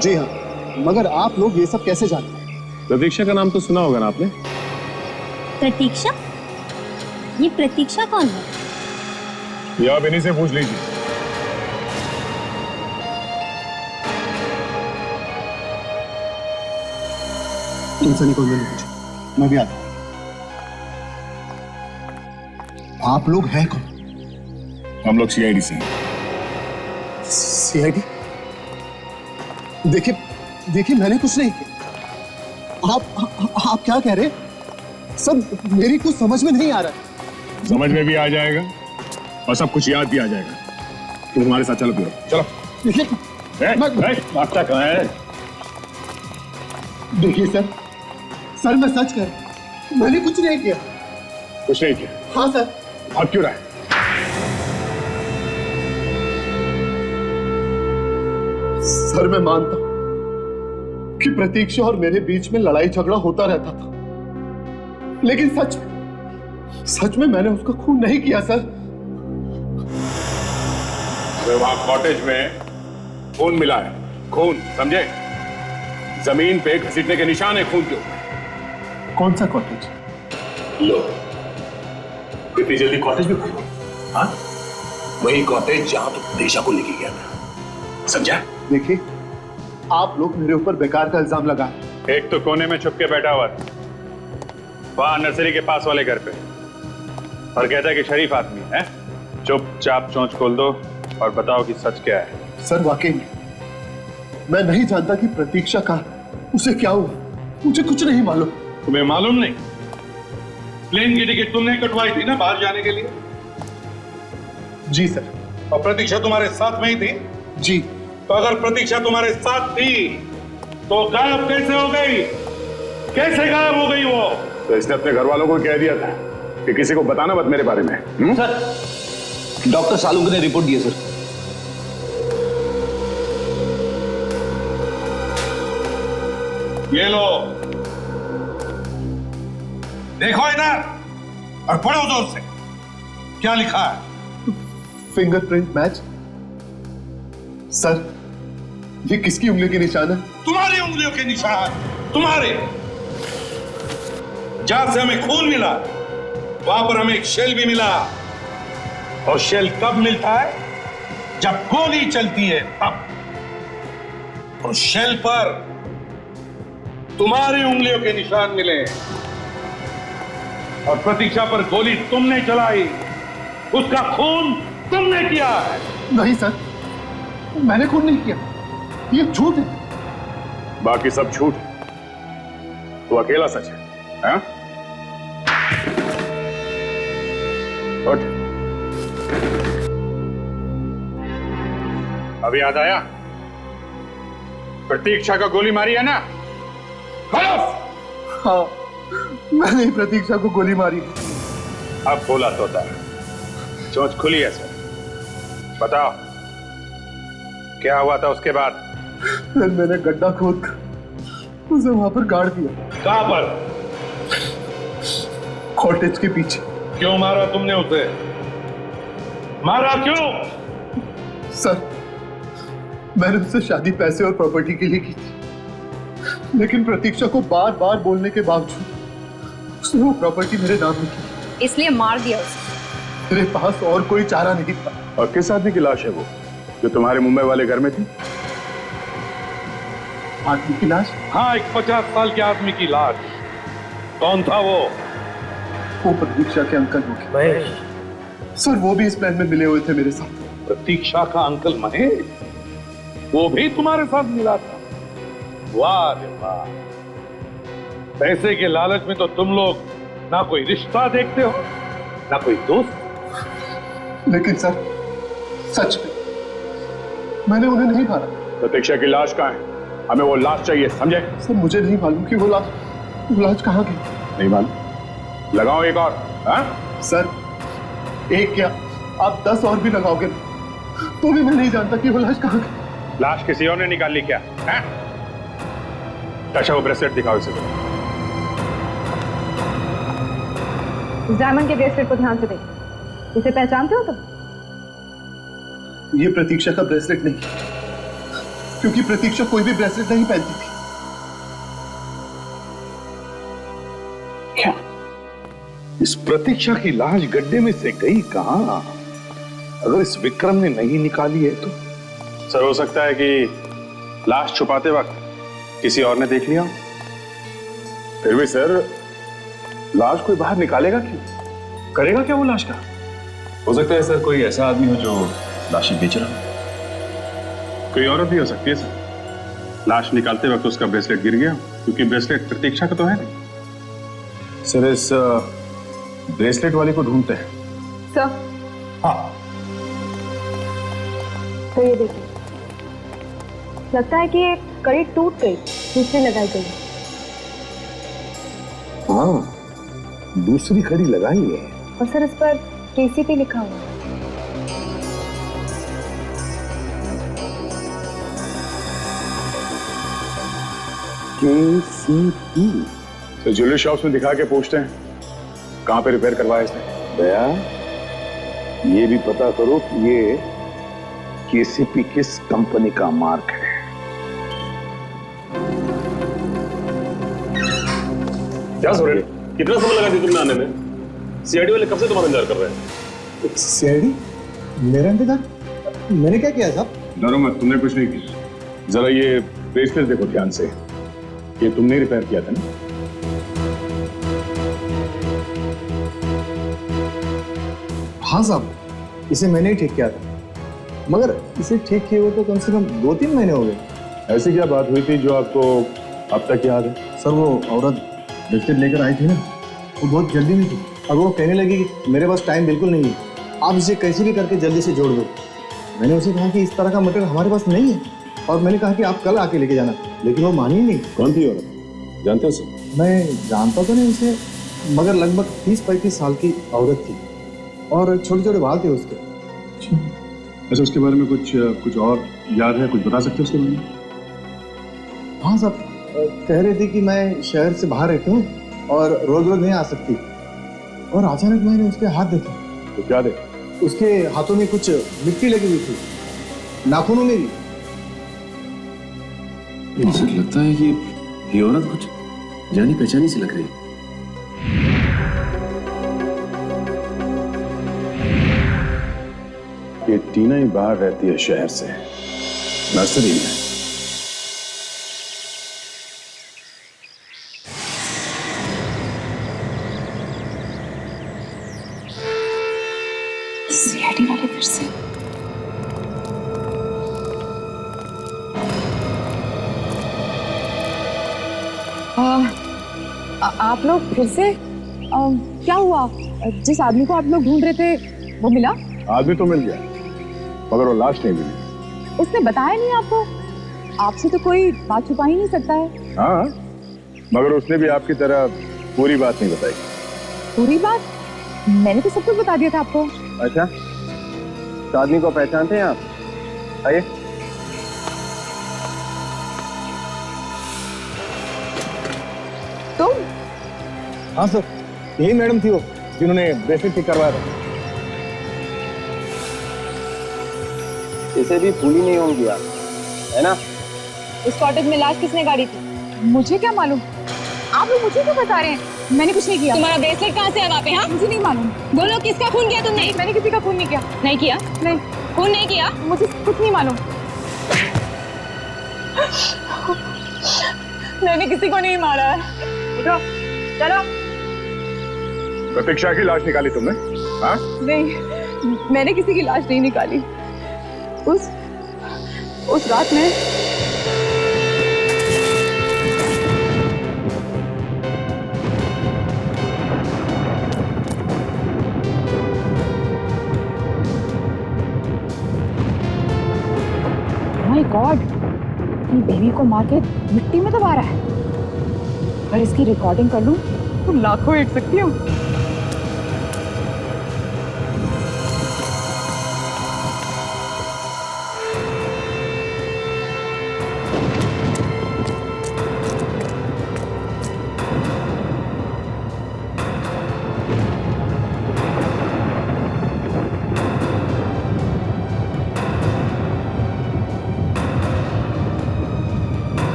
[SPEAKER 9] जी हाँ, मगर आप लोग ये सब कैसे जानते हैं?
[SPEAKER 10] प्रतीक्षा का नाम तो सुना होगा ना आपने?
[SPEAKER 15] प्रतीक्षा? ये प्रतीक्षा कौन है?
[SPEAKER 4] ये आप इन्हीं से पूछ लीजिए।
[SPEAKER 9] तुम सनी को मैंने पूछा, मैं भी आता हूं। आप लोग हैं कौन?
[SPEAKER 4] हम लोग सीआईडी से हैं।
[SPEAKER 9] सीआईडी? देखिए मैंने कुछ नहीं किया। आप क्या कह रहे हैं? सब मेरी कुछ समझ में नहीं आ रहा है।
[SPEAKER 4] समझ में भी आ जाएगा और सब कुछ याद भी आ जाएगा। तुम हमारे साथ चलो। चलो। आपका कहाँ है?
[SPEAKER 9] देखिए सर मैं सच कह रहा हूं, मैंने कुछ नहीं किया।
[SPEAKER 4] कुछ नहीं किया?
[SPEAKER 9] हाँ सर।
[SPEAKER 4] भाग क्यों रहा है?
[SPEAKER 9] सर मैं मानता हूं कि प्रतीक्षा और मेरे बीच में लड़ाई झगड़ा होता रहता था, लेकिन सच में मैंने उसका खून नहीं किया सर।
[SPEAKER 4] वहां कॉटेज में खून मिला है, खून, समझे? जमीन पे घसीटने के निशान है खून के ऊपर।
[SPEAKER 9] कौन सा कॉटेज?
[SPEAKER 8] लो, इतनी जल्दी कॉटेज में घूमो? हाँ, वही कॉटेज जहां तुम प्रतीक्षा को लेके गया था, समझा?
[SPEAKER 9] देखिए, आप लोग मेरे ऊपर बेकार का इल्जाम लगा।
[SPEAKER 10] एक तो कोने में छुप के बैठा हुआ था वहां नर्सरी के पास वाले घर पे, और कहता है कि शरीफ आदमी है। चुपचाप चोंच खोल दो और बताओ कि सच क्या है।
[SPEAKER 9] सर वाकई में मैं नहीं जानता कि प्रतीक्षा का उसे क्या हुआ, मुझे कुछ नहीं मालूम।
[SPEAKER 3] तुम्हें मालूम नहीं? प्लेन की टिकट तुमने कटवाई थी ना बाहर जाने के लिए?
[SPEAKER 9] जी सर।
[SPEAKER 3] और प्रतीक्षा तुम्हारे साथ में ही थी?
[SPEAKER 9] जी।
[SPEAKER 3] तो अगर प्रतीक्षा तुम्हारे साथ थी तो गायब कैसे हो गई? कैसे गायब हो गई वो?
[SPEAKER 4] तो इसने अपने घर वालों को कह दिया था कि किसी को बताना मत मेरे बारे में।
[SPEAKER 8] सर, डॉक्टर सालुंके ने रिपोर्ट दी है सर।
[SPEAKER 3] ये लो, देखो इधर और पढ़ो जोर से। क्या लिखा है?
[SPEAKER 9] Fingerprint match. सर, ये किसकी उंगली के निशान है?
[SPEAKER 3] तुम्हारी उंगलियों के निशान। तुम्हारे जहां से हमें खून मिला वहां पर हमें एक शेल भी मिला, और शेल कब मिलता है? जब गोली चलती है तब। और शेल पर तुम्हारी उंगलियों के निशान मिले और प्रतीक्षा पर गोली तुमने चलाई, उसका खून तुमने किया है।
[SPEAKER 9] नहीं सर, मैंने खून नहीं किया, ये झूठ है।
[SPEAKER 4] बाकी सब झूठ है, तो अकेला सच है, हाँ? उठ।
[SPEAKER 10] अभी याद आया? प्रतीक्षा को गोली मारी है ना?
[SPEAKER 9] हाँ, मैंने ही प्रतीक्षा को गोली मारी।
[SPEAKER 10] अब बोला तोता, चोंच खुली है सर। बताओ क्या हुआ था उसके बाद?
[SPEAKER 9] फिर मैंने गड्ढा खोद कर उसे वहां पर गाड़ दिया।
[SPEAKER 3] कहां पर?
[SPEAKER 9] कॉटेज के पीछे।
[SPEAKER 3] क्यों मारा तुमने उसे? मारा क्यों?
[SPEAKER 9] सर, मैंने उससे शादी पैसे और प्रॉपर्टी के लिए की थी, लेकिन प्रतीक्षा को बार बार बोलने के बावजूद उसने वो प्रॉपर्टी मेरे नाम में की,
[SPEAKER 2] इसलिए मार दिया उसे।
[SPEAKER 9] मेरे पास और कोई चारा नहीं था।
[SPEAKER 4] और किस आदमी की लाश है वो जो तुम्हारे मुंबई वाले घर में थी?
[SPEAKER 9] आदमी की लाश?
[SPEAKER 3] हाँ, एक 50 साल के आदमी की लाश। कौन था वो?
[SPEAKER 9] वो प्रतीक्षा के अंकल होंगे। सर, वो भी इस प्लान में मिले हुए थे मेरे साथ।
[SPEAKER 3] प्रतीक्षा का अंकल महेश, वो भी तुम्हारे साथ मिला था? वाह रे वाह, पैसे के लालच में तो तुम लोग ना कोई रिश्ता देखते हो ना कोई दोस्त।
[SPEAKER 9] लेकिन सर, सच में मैंने उन्हें नहीं मारा।
[SPEAKER 4] प्रतीक्षा की लाश कहाँ है? हमें वो लाश चाहिए, समझे?
[SPEAKER 9] सर, मुझे नहीं मालूम कि वो लाश कहाँ गई।
[SPEAKER 4] नहीं मालूम? लगाओ एक और। हाँ?
[SPEAKER 9] सर, एक क्या आप 10 और भी लगाओगे तो भी मैं नहीं जानता कि वो लाश कहाँ गई।
[SPEAKER 10] लाश किसी और ने निकाल ली क्या? अच्छा, वो ब्रेसलेट दिखाओ इसे।
[SPEAKER 2] इस डायमंड के ब्रेसलेट को ध्यान से देखो, इसे पहचानते हो तुम?
[SPEAKER 9] ये प्रतीक्षा का ब्रेसलेट नहीं, क्योंकि प्रतीक्षा कोई भी ब्रेसलेट नहीं पहनती थी।
[SPEAKER 3] क्या इस प्रतीक्षा की लाश गड्ढे में से गई कहां? अगर इस विक्रम ने नहीं निकाली है तो?
[SPEAKER 10] सर, हो सकता है कि लाश छुपाते वक्त किसी और ने देख लिया।
[SPEAKER 4] फिर भी सर, लाश कोई बाहर निकालेगा क्यों? करेगा क्या वो लाश का?
[SPEAKER 16] हो सकता है सर कोई ऐसा आदमी हो जो लाशें बेच रहा हो।
[SPEAKER 10] कोई औरत भी हो सकती है सर। लाश निकालते वक्त उसका ब्रेसलेट गिर गया, क्योंकि ब्रेसलेट प्रतीक्षा का तो है नहीं।
[SPEAKER 16] सर, इस ब्रेसलेट वाले को ढूंढते हैं।
[SPEAKER 2] सर,
[SPEAKER 16] हाँ,
[SPEAKER 2] तो ये देखिए, लगता है कि ये कड़ी टूट गई, दूसरी लगाई गई।
[SPEAKER 3] हाँ, दूसरी कड़ी लगाई है।
[SPEAKER 2] और सर, इस पर केसीपी लिखा हुआ है।
[SPEAKER 3] केसीपी?
[SPEAKER 4] तो ज्वेलरी शॉप्स में दिखा के पूछते हैं कहां पे रिपेयर करवाया इसने।
[SPEAKER 3] दया, ये भी पता करो कि ये केसीपी किस कंपनी का मार्क है।
[SPEAKER 16] क्या सोरेन, कितना समय लगा दी तुमने आने में? सीआईडी वाले कब से तुम्हारा इंतजार कर रहे हैं?
[SPEAKER 1] सीआईडी? मेरा इंतजार? मैंने क्या किया साहब?
[SPEAKER 4] डरो मत, तुमने कुछ नहीं किया। जरा ये ब्रेसलेट देखो ध्यान से, ये तुमने रिपेयर किया था ना?
[SPEAKER 1] हाँ साहब, इसे मैंने ही ठीक किया था, मगर इसे ठीक किए हुए तो कम से कम 2-3 महीने हो गए।
[SPEAKER 4] ऐसी क्या बात हुई थी जो आपको अब तक याद है?
[SPEAKER 1] सर, वो औरत ब्रेसलेट लेकर आई थी ना, वो बहुत जल्दी में थी और वो कहने लगी कि मेरे पास टाइम बिल्कुल नहीं है, आप इसे कैसे भी करके जल्दी से जोड़ दो। मैंने उसे कहा कि इस तरह का मटेरियल हमारे पास नहीं है, और मैंने कहा कि आप कल आके लेके जाना, लेकिन वो मानी नहीं।
[SPEAKER 4] कौन थी औरत, जानते हो उसे?
[SPEAKER 1] मैं जानता तो नहीं उसे, मगर लगभग 30-35 साल की औरत थी और छोटे छोटे बाल थे उसके।
[SPEAKER 4] अच्छा, उसके बारे में कुछ और याद है? कुछ बता सकते हो उसके बारे में?
[SPEAKER 1] हाँ साहब, कह रही थी कि मैं शहर से बाहर रहती हूँ और रोज रोज नहीं आ सकती, और अचानक मैंने उसके हाथ देखे।
[SPEAKER 4] तो क्या देखा?
[SPEAKER 1] उसके हाथों में कुछ मिट्टी लगी हुई थी, नाखूनों में भी।
[SPEAKER 16] मुझे लगता है कि ये औरत कुछ जानी पहचानी सी लग रही है।
[SPEAKER 4] ये टीना ही बाहर रहती है शहर से, नर्सरी में।
[SPEAKER 13] सीआईडी वाले फिर से। आप लोग फिर से क्या हुआ? जिस आदमी को आप लोग ढूंढ रहे थे वो मिला?
[SPEAKER 4] आदमी तो मिल गया, मगर वो लाश नहीं मिली।
[SPEAKER 13] उसने बताया नहीं आपको? आपसे तो कोई बात छुपा ही नहीं सकता है।
[SPEAKER 4] हाँ, मगर उसने भी आपकी तरह पूरी बात नहीं बताई।
[SPEAKER 13] पूरी बात? मैंने तो सब कुछ बता दिया था आपको।
[SPEAKER 5] अच्छा, तो आदमी को पहचानते हैं आप? आइए।
[SPEAKER 13] तुम?
[SPEAKER 1] हाँ सर, यही मैडम थी वो जिन्होंने ब्रेसलेट ठीक करवाया था।
[SPEAKER 5] इसे भी भूली नहीं होंगी आप, है ना?
[SPEAKER 2] उस कॉटेज में लाश किसने गाड़ी थी?
[SPEAKER 13] मुझे क्या मालूम? आप लोग मुझे क्यों बता रहे हैं? मैंने कुछ नहीं किया।
[SPEAKER 2] तुम्हारा ब्रेसलेट कहाँ से है वहाँ पे? हाँ,
[SPEAKER 13] मुझे नहीं मालूम।
[SPEAKER 2] बोलो किसका खून किया तुमने?
[SPEAKER 13] मैंने किसी का खून नहीं किया।
[SPEAKER 2] नहीं किया?
[SPEAKER 13] नहीं,
[SPEAKER 2] खून नहीं किया?
[SPEAKER 13] मुझे कुछ नहीं मालूम। मैंने किसी को नहीं मारा है।
[SPEAKER 2] उठो, चलो।
[SPEAKER 4] प्रतीक्षा की लाश निकाली तुमने? हाँ?
[SPEAKER 13] नहीं, मैंने किसी की लाश नहीं निकाली। उस रात में माय गॉड, अपनी बीवी को मार के मिट्टी में दबा रहा है। अगर इसकी रिकॉर्डिंग कर लूं तो लाखों हिट सकती हूँ।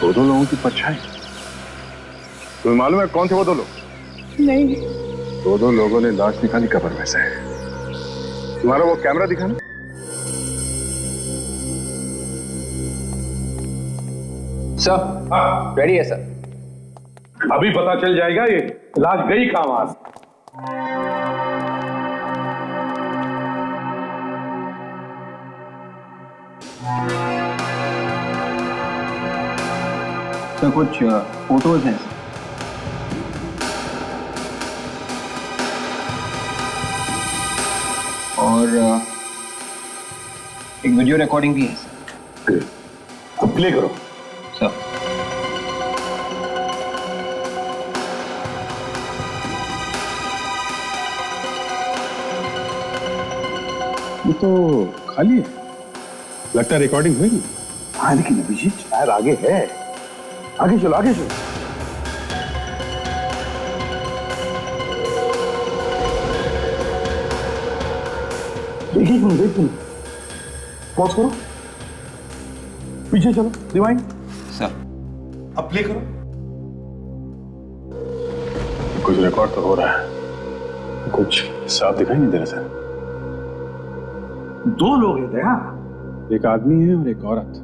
[SPEAKER 4] दो लोगों की परछाई। तुम्हें मालूम है कौन थे वो दो लोग?
[SPEAKER 13] नहीं।
[SPEAKER 4] दो लोगों ने लाश निकाली कब्र में से। तुम्हारा वो कैमरा दिखाना।
[SPEAKER 5] सर, रेडी है सर।
[SPEAKER 3] अभी पता चल जाएगा ये लाश गई कहां वहां से।
[SPEAKER 5] तो कुछ फोटोज हैं और एक वीडियो रिकॉर्डिंग भी है।
[SPEAKER 3] अब प्ले करो
[SPEAKER 5] सर।
[SPEAKER 4] ये तो खाली है, लगता है रिकॉर्डिंग हुई नहीं।
[SPEAKER 3] हाँ लेकिन अभिजीत शायद आगे है। आगे चलो, आगे चलो। देखिए, पॉज करो, पीछे चलो, रिवाइंड।
[SPEAKER 5] सर,
[SPEAKER 3] अब प्ले करो।
[SPEAKER 4] कुछ रिकॉर्ड तो हो रहा है, कुछ साफ दिखाई नहीं दे रहा सर।
[SPEAKER 3] दो लोग हैं दया,
[SPEAKER 4] एक आदमी है और एक औरत।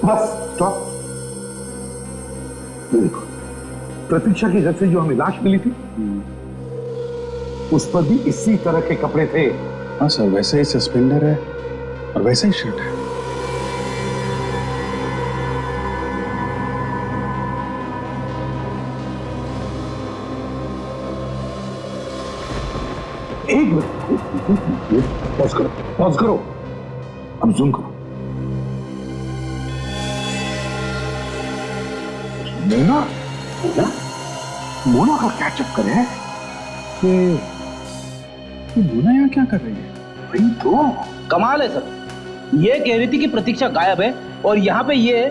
[SPEAKER 3] Bus stop. देखो, प्रतीक्षा के घर से जो हमें लाश मिली थी उस पर भी इसी तरह के कपड़े थे।
[SPEAKER 4] हाँ सर, वैसे ही सस्पेंडर है और वैसा ही शर्ट है।
[SPEAKER 3] एक मिनट, पॉज करो, पॉज करो, अब जूम करो। मोना, मोना, मोना का क्या चक्कर है?
[SPEAKER 4] मोना यहाँ क्या कर रही है?
[SPEAKER 3] वही तो
[SPEAKER 17] कमाल है सर, ये कह रही थी कि प्रतीक्षा गायब है और यहाँ पे ये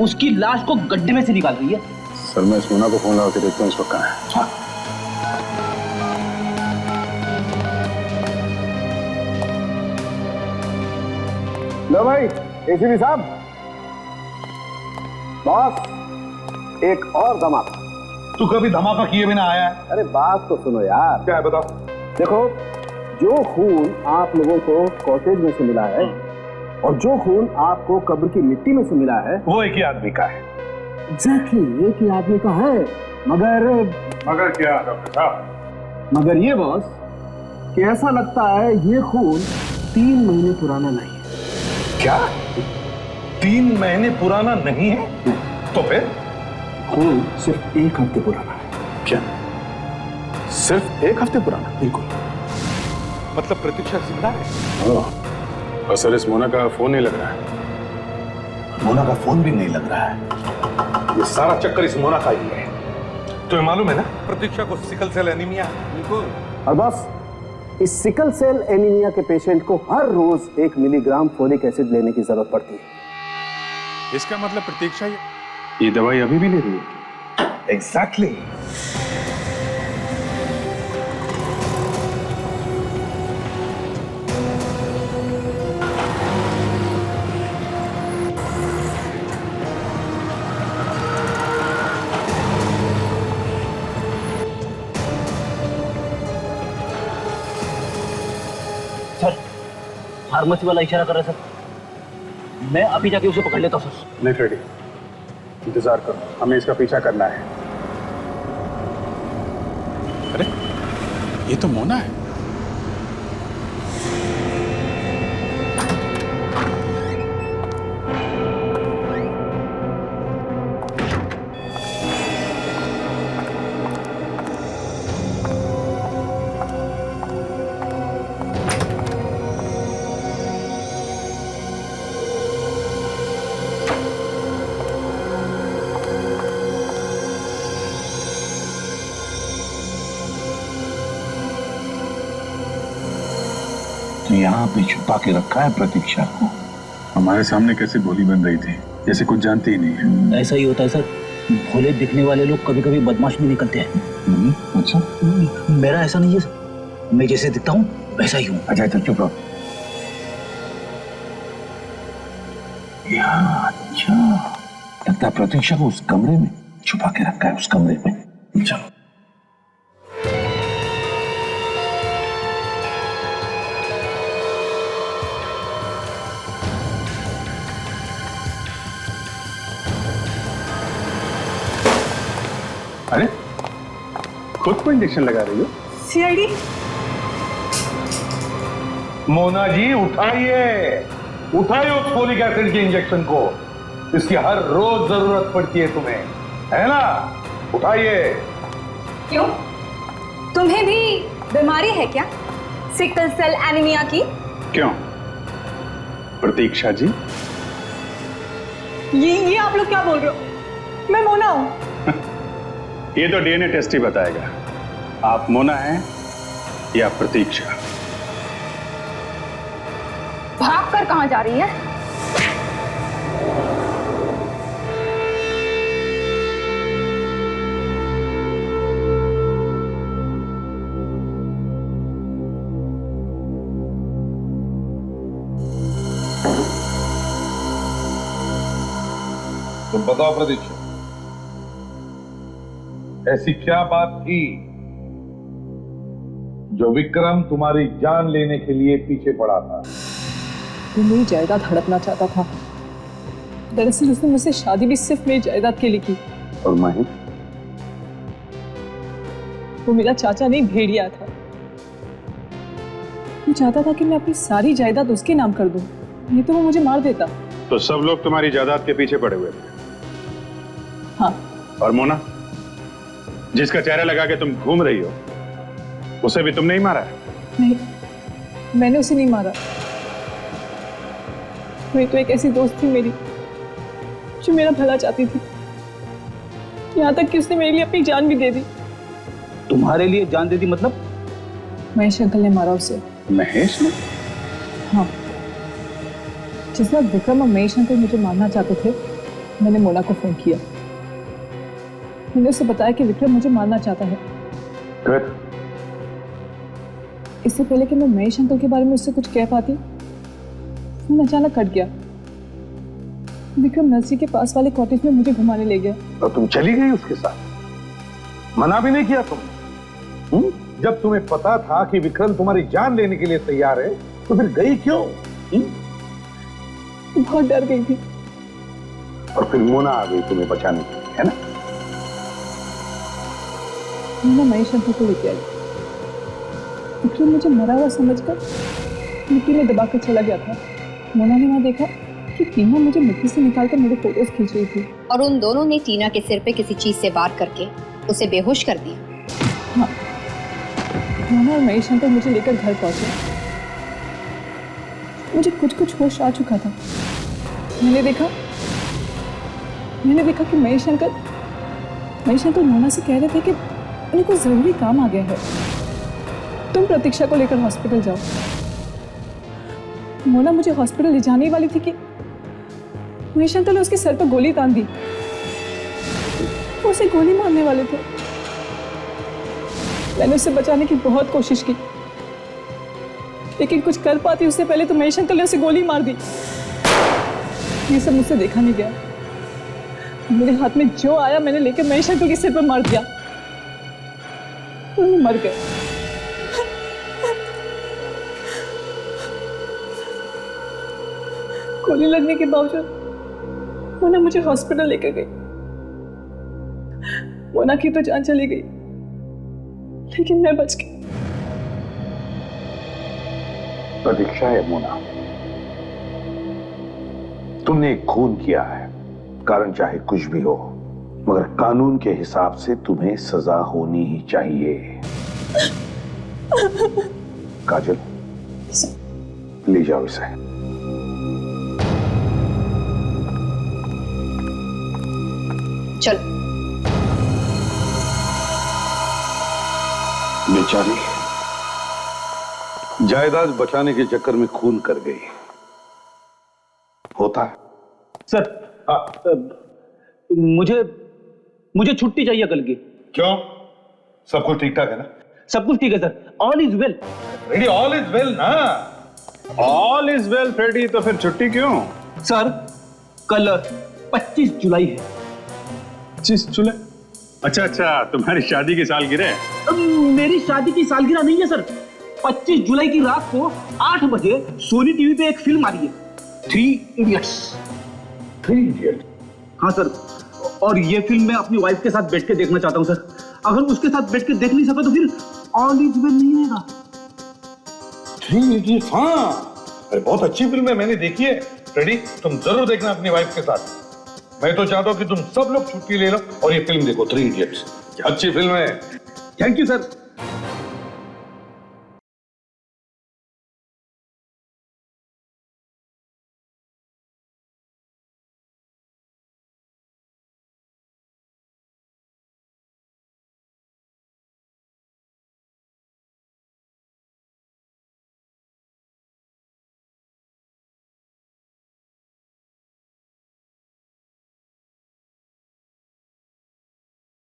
[SPEAKER 17] उसकी लाश को गड्ढे में से निकाल रही है।
[SPEAKER 4] सर, मैं इस मोना को फोन लगा के देखता हूँ इस वक्त कहाँ है।
[SPEAKER 8] लो भाई एसीपी साहब, बॉस एक और धमाका।
[SPEAKER 3] तू कभी धमाका किए बिना आया है?
[SPEAKER 8] अरे बात तो सुनो यार।
[SPEAKER 3] क्या है बताओ।
[SPEAKER 8] देखो, जो खून आप लोगों को कॉटेज में से मिला है और जो खून आपको कब्र की मिट्टी में से मिला है
[SPEAKER 3] वो एक ही आदमी का है।
[SPEAKER 8] एग्जैक्टली एक ही आदमी का है।
[SPEAKER 4] मगर क्या डॉक्टर साहब?
[SPEAKER 8] मगर ये बॉस कि ऐसा लगता है ये खून 3 महीने पुराना नहीं है।
[SPEAKER 3] क्या 3 महीने पुराना नहीं है? तो फिर
[SPEAKER 8] खून सिर्फ 1 हफ्ते पुराना है।
[SPEAKER 4] क्या सिर्फ 1 हफ्ते पुराना?
[SPEAKER 8] बिल्कुल।
[SPEAKER 3] मतलब प्रतीक्षा जिंदा है?
[SPEAKER 4] और सर इस मोना का फोन नहीं लग रहा है।
[SPEAKER 3] मोना का फोन भी नहीं लग रहा है। ये सारा चक्कर इस मोना का ही है। तुम्हें मालूम है ना प्रतीक्षा को सिकल सेल एनीमिया।
[SPEAKER 8] बिल्कुल। और बस इस सिकल सेल एनीमिया के पेशेंट को हर रोज 1 मिलीग्राम फोलिक एसिड लेने की जरूरत पड़ती है।
[SPEAKER 4] इसका मतलब प्रतीक्षा ये दवाई अभी भी ले रही है?
[SPEAKER 3] एग्जैक्टली।
[SPEAKER 17] फार्मेसी वाला इशारा कर रहा है सर। मैं अभी जाके उसे पकड़ लेता हूँ सर।
[SPEAKER 4] नहीं फ्रेडी, इंतजार करो, हमें इसका पीछा करना है। अरे ये तो मोना है।
[SPEAKER 3] यहाँ पे छुपा के रखा है प्रतीक्षा को।
[SPEAKER 4] हमारे सामने कैसे गोली बन रही थी, जैसे कुछ जानते ही नहीं है।
[SPEAKER 17] ऐसा ही होता है सर, भोले दिखने वाले लोग कभी कभी बदमाश भी निकलते हैं।
[SPEAKER 4] अच्छा,
[SPEAKER 17] मेरा ऐसा नहीं है सर, मैं जैसे दिखता हूँ वैसा ही हूँ।
[SPEAKER 3] अच्छा चुप रहो। अच्छा लगता है प्रतीक्षा को उस कमरे में छुपा के रखा है, उस कमरे में। चलो
[SPEAKER 4] अरे खुद को इंजेक्शन लगा रही हो?
[SPEAKER 2] सीआईडी।
[SPEAKER 3] मोना जी उठाइए, उठाइए उस फोलिक एसिड के इंजेक्शन को। इसकी हर रोज जरूरत पड़ती है तुम्हें, है ना? उठाइए।
[SPEAKER 6] क्यों? तुम्हें भी बीमारी है क्या, सिकल सेल एनीमिया की?
[SPEAKER 4] क्यों प्रतीक्षा जी?
[SPEAKER 2] ये आप लोग क्या बोल रहे हो? मैं मोना हूं।
[SPEAKER 4] ये तो डीएनए टेस्ट ही बताएगा आप मोना हैं या प्रतीक्षा।
[SPEAKER 6] भाग कर कहां जा रही है?
[SPEAKER 3] तुम बताओ प्रतीक्षा, ऐसी क्या बात थी जो विक्रम तुम्हारी जान लेने के लिए पीछे पड़ा था?
[SPEAKER 2] वो मेरी जायदाद हड़पना चाहता था। दरअसल उसने मुझसे शादी भी सिर्फ मेरी जायदाद के लिए की।
[SPEAKER 4] और माही?
[SPEAKER 2] वो मेरा चाचा नहीं, भेड़िया था। वो चाहता था कि मैं अपनी सारी जायदाद उसके नाम कर दूं, नहीं तो वो मुझे मार देता।
[SPEAKER 4] तो सब लोग तुम्हारी जायदाद के पीछे पड़े हुए थे?
[SPEAKER 2] हाँ।
[SPEAKER 4] और मोना जिसका चेहरा लगा के तुम घूम रही हो, उसे भी तुमने ही मारा है?
[SPEAKER 2] नहीं, मैंने उसे नहीं मारा। वही तो एक ऐसी दोस्त थी मेरी जो मेरा भला चाहती थी, यहाँ तक कि उसने मेरे लिए अपनी जान भी दे दी।
[SPEAKER 17] तुम्हारे लिए जान दे दी मतलब?
[SPEAKER 2] महेश अंकल ने मारा उसे।
[SPEAKER 4] महेश ने?
[SPEAKER 2] हाँ, जिस वक्त विक्रम और महेश अंकल मुझे मारना चाहते थे, मैंने मोना को फोन किया। मैंने उसे बताया कि विक्रम मुझे मारना चाहता है।
[SPEAKER 4] फिर?
[SPEAKER 2] इससे पहले कि मैं महेश अंकल के बारे में उससे कुछ कह पाती, फोन अचानक कट गया। विक्रम नर्सरी के पास वाले कॉटेज में मुझे घुमाने ले गया।
[SPEAKER 3] तो तुम चली गई उसके साथ? मना भी नहीं किया तुम? जब तुम्हें पता था कि विक्रम तुम्हारी जान लेने के लिए तैयार है तो फिर गई क्यों?
[SPEAKER 2] बहुत डर गई थी।
[SPEAKER 3] और फिर मोना आ गई तुम्हें बचाने के लिए, है ना?
[SPEAKER 2] मैं महेश अंकल को लेके आई। विक्रम मुझे मरा हुआ समझकर मिट्टी में दबाकर चला गया था। मोना ने वहां देखा कि टीना मुझे मिट्टी से निकालकर मेरे फोटोज खींच रही थी।
[SPEAKER 7] और उन दोनों ने टीना के सिर पे किसी चीज से वार करके उसे बेहोश कर दिया।
[SPEAKER 2] हाँ, मोना और महेश अंकल मुझे लेकर घर पहुंचे। मुझे कुछ होश आ चुका था। मैंने देखा कि महेश अंकल मोना से कह रहे थे कि उन्हें कोई जरूरी काम आ गया है, तुम प्रतीक्षा को लेकर हॉस्पिटल जाओ। मोना मुझे हॉस्पिटल ले जाने वाली थी कि महेश अंकल ने उसके सर पर गोली तान दी। वो उसे गोली मारने वाले थे। मैंने उसे बचाने की बहुत कोशिश की, लेकिन कुछ कर पाती उससे पहले तो महेश अंकल ने उसे गोली मार दी। ये सब मुझसे देखा नहीं गया। मेरे हाथ में जो आया मैंने लेकर महेश अंकल के सिर पर मार दिया। वो मर गए। गोली लगने के बावजूद मोना मुझे हॉस्पिटल लेकर गई। मोना की तो जान चली गई, लेकिन मैं बच गई।
[SPEAKER 3] प्रतीक्षा है मोना, तुमने खून किया है, कारण चाहे कुछ भी हो, मगर कानून के हिसाब से तुम्हें सजा होनी ही चाहिए। काजल, ले जाओ इसे।
[SPEAKER 7] चलो।
[SPEAKER 3] बेचारी जायदाद बचाने के चक्कर में खून कर गई। होता है
[SPEAKER 17] सर। मुझे छुट्टी चाहिए कल की।
[SPEAKER 3] क्यों? सब कुछ ठीक ठाक है ना?
[SPEAKER 17] सब कुछ ठीक है sir, all is well.
[SPEAKER 3] Freddy, all is well ना?
[SPEAKER 10] ऑल इज वेल फ्रेडी, तो फिर छुट्टी क्यों?
[SPEAKER 17] सर कल 25 जुलाई है।
[SPEAKER 10] 25 जुलाई? अच्छा, तुम्हारी शादी की सालगिरह?
[SPEAKER 17] मेरी शादी की सालगिरह नहीं है सर। 25 जुलाई की रात को 8 बजे सोनी टीवी पे एक फिल्म आ रही है, 3 इडियट्स।
[SPEAKER 3] 3 इडियट्स?
[SPEAKER 17] हाँ सर, और ये फिल्म मैं अपनी वाइफ के साथ बैठ के देखना चाहता हूँ सर। अगर उसके साथ बैठ के देख नहीं सका तो फिर ऑल इज वेल नहीं रहेगा।
[SPEAKER 3] 3 इडियट्स? हाँ, अरे बहुत अच्छी फिल्म है, मैंने देखी है। फ्रेडी, तुम जरूर देखना अपनी वाइफ के साथ। मैं तो चाहता हूँ कि तुम सब लोग छुट्टी ले लो और ये फिल्म देखो, 3 इडियट्स। अच्छी फिल्म है।
[SPEAKER 17] Thank you sir.